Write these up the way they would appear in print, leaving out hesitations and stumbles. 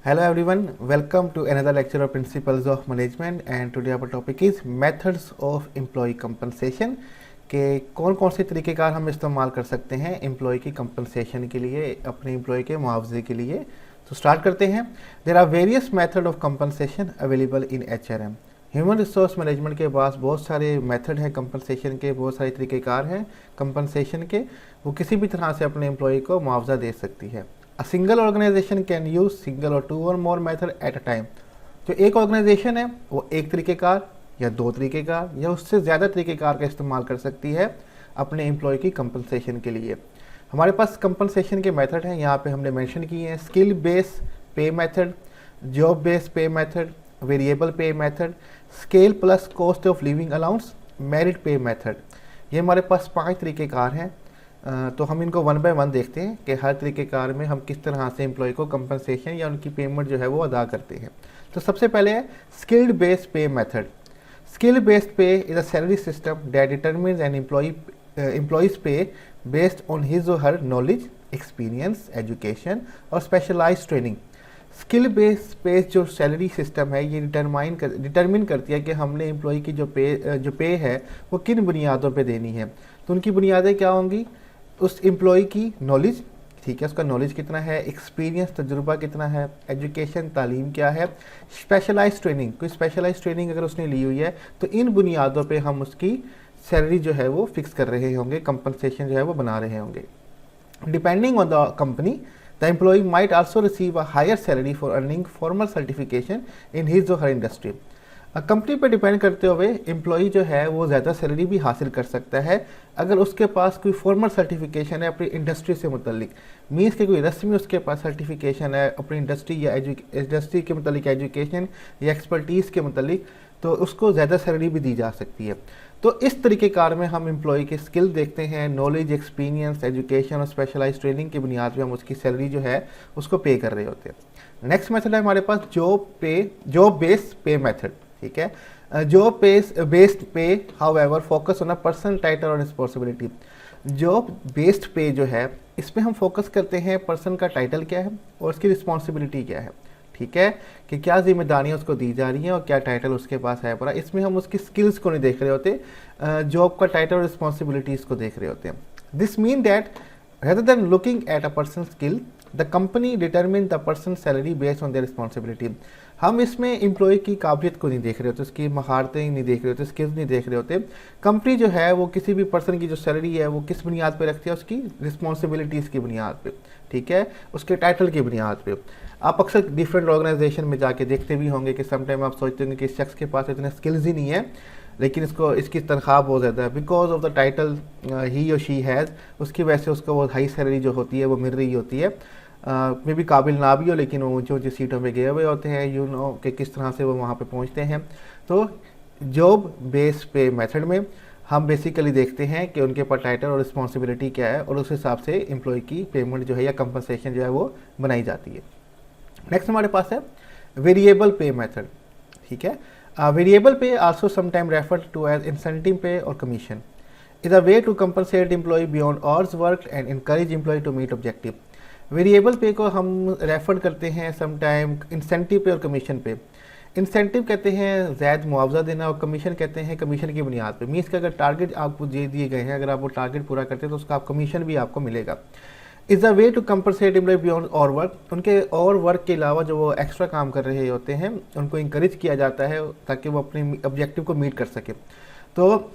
Hello everyone, welcome to another lecture of Principles of Management and today our topic is Methods of Employee Compensation के कौन कौन से तरीक़ेकार हम इस्तेमाल कर सकते हैं एम्प्लॉय की कंपनसेशन के लिए, अपने एम्प्लॉय के मुआवजे के लिए। तो स्टार्ट करते हैं। There are various method of compensation available in HRM. Human resource management के पास बहुत सारे मेथड हैं कंपनसेशन के, बहुत सारे तरीक़ेकार हैं कंपनसेशन के। वो किसी भी तरह से अपने एम्प्लॉय को मुआवजा दे सकती है। A single organization can use single or two or more method at a time। जो एक ऑर्गेनाइजेशन है वो एक तरीक़ेकार या दो तरीक़ेकार या उससे ज़्यादा तरीक़ेकार का इस्तेमाल कर सकती है अपने एम्प्लॉय की कंपनसेशन के लिए। हमारे पास कंपनसेशन के मेथड हैं, यहाँ पे हमने मेंशन किए हैं। स्किल बेस पे मेथड, जॉब बेस पे मेथड, वेरिएबल पे method, scale plus cost of living allowance, merit pay method. ये हमारे पास 5 तरीक़ेकार हैं। तो हम इनको वन बाय वन देखते हैं कि हर तरीक़ेकार में हम किस तरह से एम्प्लॉय को कंपनसेशन या उनकी पेमेंट जो है वो अदा करते हैं। तो सबसे पहले है skilled based pay method. Skill based pay is a salary system that determines an employees pay based on his or her knowledge, experience, education और specialised training. Skill based pay जो सैलरी सिस्टम है ये determine करती है कि हमने employ की जो पे है वो किन बुनियादों पे देनी है। तो उनकी बुनियादें क्या होंगी? उस एम्प्लॉय की नॉलेज, ठीक है, उसका नॉलेज कितना है, एक्सपीरियंस, तजुर्बा कितना है, एजुकेशन, तालीम क्या है, स्पेशलाइज्ड ट्रेनिंग, कोई स्पेशलाइज्ड ट्रेनिंग अगर उसने ली हुई है तो इन बुनियादों पे हम उसकी सैलरी जो है वो फिक्स कर रहे होंगे, कंपनसेशन जो है वो बना रहे होंगे। Depending on the company the employee might also receive a higher salary for earning formal certification in his or her industry. Company पर डिपेंड करते हुए एम्प्लॉई जो है वो ज़्यादा सैलरी भी हासिल कर सकता है अगर उसके पास कोई फॉर्मल सर्टिफिकेशन है अपनी इंडस्ट्री से मुतल्लिक। मीन्स कि कोई रस्मी उसके पास सर्टिफिकेशन है अपनी इंडस्ट्री या इंडस्ट्री के मुतल्लिक, एजुकेशन या एक्सपर्टीज़ के मुतल्लिक, तो उसको ज़्यादा सैलरी भी दी जा सकती है। तो इस तरीक़ेकार में हम एम्प्लॉई के स्किल देखते हैं, नॉलेज, एक्सपीरियंस, एजुकेशन और स्पेशलाइज्ड ट्रेनिंग की बुनियाद पर हम उसकी सैलरी जो है उसको पे कर रहे होते हैं। नेक्स्ट मेथड है हमारे पास जॉब बेस्ड पे मेथड। ठीक है, जॉब बेस्ड पे however focus on a person, title और रिस्पॉन्सिबिलिटी। जॉब बेस्ड पे जो है इसमें हम फोकस करते हैं पर्सन का टाइटल क्या है और उसकी रिस्पॉन्सिबिलिटी क्या है। ठीक है, कि क्या जिम्मेदारियां उसको दी जा रही हैं और क्या टाइटल उसके पास है पूरा। इसमें हम उसकी स्किल्स को नहीं देख रहे होते, जॉब का टाइटल और रिस्पॉन्सिबिलिटीज़ को देख रहे होते हैं। This mean that rather than looking at a person's skill, the company determine the person's salary based on their responsibility। हम इसमें एम्प्लॉय की काबिलियत को नहीं देख रहे होते, उसकी महारतें नहीं देख रहे होते, स्किल्स नहीं देख रहे होते। कंपनी जो है वो किसी भी पर्सन की जो सैलरी है वो किस बुनियाद पे रखती है? उसकी रिस्पॉन्सिबिलिटीज़ की बुनियाद पे, ठीक है, उसके टाइटल की बुनियाद पे। आप अक्सर डिफरेंट ऑर्गेनाइजेशन में जाके देखते भी होंगे कि समटाइम आप सोचते होंगे कि इस शख्स के पास इतने स्किल्स ही नहीं है लेकिन इसकी तनख्वाह बहुत ज़्यादा है। बिकॉज ऑफ द टाइटल ही और शी हैज़, उसकी वजह से उसको वो हाई सैलरी जो होती है वो मिल रही होती है। मे भी काबिल ना भी हो लेकिन वो ऊँची ऊँची सीटों पे गए हुए होते हैं, यू नो कि किस तरह से वो वहाँ पे पहुँचते हैं। तो जॉब बेस पे मेथड में हम बेसिकली देखते हैं कि उनके पास टाइटल और रिस्पॉन्सिबिलिटी क्या है और उस हिसाब से एम्प्लॉय की पेमेंट जो है या कंपनसेशन जो है वो बनाई जाती है। नेक्स्ट हमारे पास है वेरिएबल पे मेथड। ठीक है, variable pay also sometime referred to as incentive pay or commission is a way to compensate employee beyond hours work and encourage employee to meet objective. Variable pay को हम refer करते हैं sometime incentive pay or commission पे। Incentive कहते हैं ज़्यादा मुआवजा देना और कमीशन कहते हैं कमीशन की बुनियाद पे। मीन्स कि अगर टारगेट आपको दे दिए गए हैं, अगर आप वो टारगेट पूरा करते हैं तो उसका आप कमीशन भी आपको मिलेगा। Is a way to compensate employee beyond our work, उनके और वर्क के अलावा जो वो एक्स्ट्रा काम कर रहे होते हैं उनको इंकरेज किया जाता है ताकि वो अपने ऑब्जेक्टिव को मीट कर सके। तो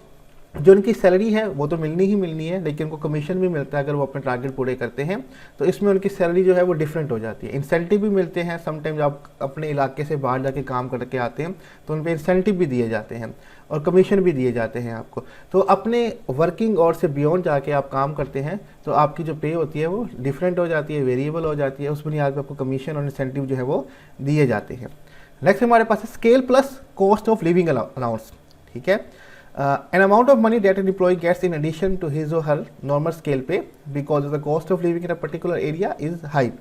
जो उनकी सैलरी है वो तो मिलनी ही मिलनी है लेकिन उनको कमीशन भी मिलता है अगर वो अपने टारगेट पूरे करते हैं। तो इसमें उनकी सैलरी जो है वो डिफरेंट हो जाती है। इंसेंटिव भी मिलते हैं, समटाइम्स आप अपने इलाके से बाहर जाके काम करके आते हैं तो उन पर इंसेंटिव भी दिए जाते हैं और कमीशन भी दिए जाते हैं आपको। तो अपने वर्किंग आवर से बियॉन्ड जाके आप काम करते हैं तो आपकी जो पे होती है वो डिफरेंट हो जाती है, वेरिएबल हो जाती है। उस बुनियाद पर आपको कमीशन और इंसेंटिव जो है वो दिए जाते हैं। नेक्स्ट हमारे पास है scale plus cost of living allowance. ठीक है, an amount of money that an employee gets in addition to his or her normal scale pay because the cost of living in a particular area is high।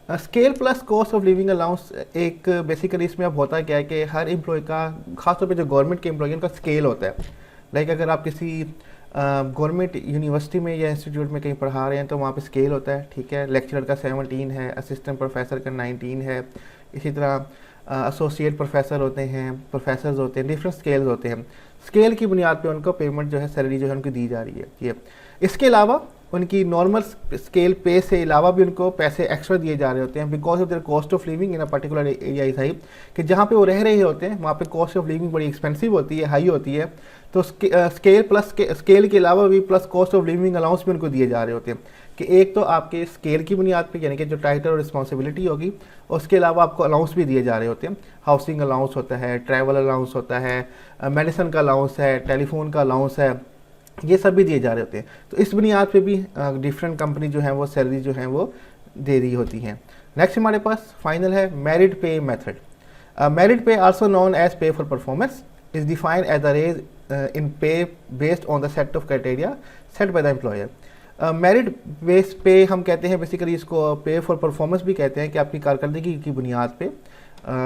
Scale plus cost of living allowance एक basically इसमें अब होता क्या है कि हर employ का, खासतौर पे जो गवर्नमेंट के एम्प्लॉय उनका स्केल होता है। लाइक अगर आप किसी गवर्नमेंट यूनिवर्सिटी में या इंस्टीट्यूट में कहीं पढ़ा रहे हैं तो वहाँ पे स्केल होता है। ठीक है, लेक्चरर का 17 है, असिस्टेंट प्रोफेसर का 19 है, इसी तरह एसोसिएट प्रोफेसर होते हैं, प्रोफेसर्स होते हैं, डिफरेंट स्केल्स होते हैं। स्केल की बुनियाद पे उनको पेमेंट जो है, सैलरी जो है उनको दी जा रही है। ये इसके अलावा उनकी नॉर्मल स्केल पे से अलावा भी उनको पैसे एक्स्ट्रा दिए जा रहे होते हैं, because of their cost of living in a particular area is high, कि जहाँ पे वो रह रहे होते हैं वहाँ पे कॉस्ट ऑफ लिविंग बड़ी एक्सपेंसिव होती है, हाई होती है। तो स्केल प्लस स्केल के अलावा भी plus cost of living allowance भी उनको दिए जा रहे होते हैं, कि एक तो आपके स्केल की बुनियाद पे यानी कि जो टाइटल और रिस्पॉन्सिबिलिटी होगी, उसके अलावा आपको अलाउंस भी दिए जा रहे होते हैं। हाउसिंग अलाउंस होता है, ट्रैवल अलाउंस होता है, मेडिसिन का अलाउंस है, टेलीफोन का अलाउंस है, ये सब भी दिए जा रहे होते हैं। तो इस बुनियाद पे भी डिफरेंट कंपनी जो है वो सैलरी जो है वो दे रही होती हैं। नेक्स्ट हमारे पास फाइनल है merit pay method. Merit pay also known as pay for performance is defined as the raise in pay based on the set of criteria set by the employer. Merit base pay हम कहते हैं, basically इसको पे for performance भी कहते हैं, कि आपकी कारकर्दगी की बुनियाद पे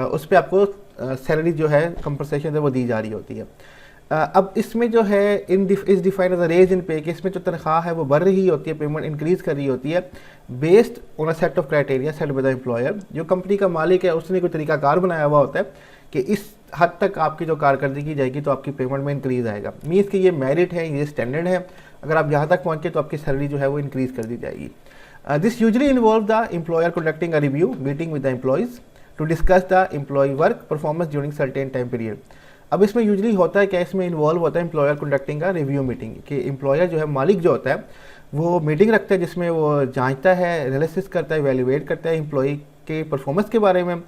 उस पर आपको सैलरी जो है कंपनसेशन है वो दी जा रही होती है। अब इसमें जो है इस define as a rage in पे, कि इसमें जो तनख्वाह है वो बढ़ रही होती है, पेमेंट इंक्रीज़ कर रही होती है based on a set of criteria set by the employer. जो कंपनी का मालिक है उसने कोई तरीकाकार बनाया हुआ होता है कि इस हद तक आपकी जो कारकर्दगी की जाएगी तो आपकी पेमेंट में इंक्रीज़ आएगा। मीन्स कि ये मेरिट है, ये स्टैंडर्ड है, अगर आप यहाँ तक पहुँचे तो आपकी सैलरी जो है वो इंक्रीज़ कर दी जाएगी। This usually involve the employer conducting a review meeting with the employees to discuss the employee work performance during certain time period. अब इसमें यूजली होता है क्या, इसमें इन्वॉल्व होता है एम्प्लॉयर कंडक्टिंग का रिव्यू मीटिंग, कि एम्प्लॉयर जो है, मालिक जो होता है, वो मीटिंग रखता है जिसमें वो जांचता है, एनालिसिस करता है, वैल्यूएट करता है एम्प्लॉय के परफॉर्मेंस के बारे में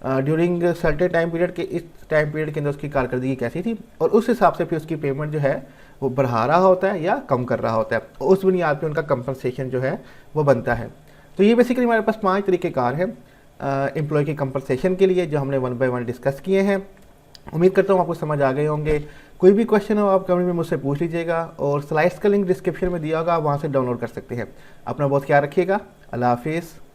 ड्यूरिंग सर्टेन टाइम पीरियड, के इस टाइम पीरियड के अंदर उसकी कारकर्दगी कैसी थी, और उस हिसाब से फिर उसकी पेमेंट जो है वो बढ़ा रहा होता है या कम कर रहा होता है, उस बुनियाद पर उनका कंपनसेशन जो है वो बनता है। तो ये बेसिकली हमारे पास 5 तरीक़ेकार हैं एम्प्लॉय के कंपनसेशन के लिए, जो हमने 1 बाय 1 डिस्कस किए हैं। उम्मीद करता हूँ आपको समझ आ गए होंगे। कोई भी क्वेश्चन हो आप कमेंट में मुझसे पूछ लीजिएगा, और स्लाइड्स का लिंक डिस्क्रिप्शन में दिया होगा, आप वहाँ से डाउनलोड कर सकते हैं। अपना बहुत ख्याल रखिएगा। अल्लाह हाफिज़।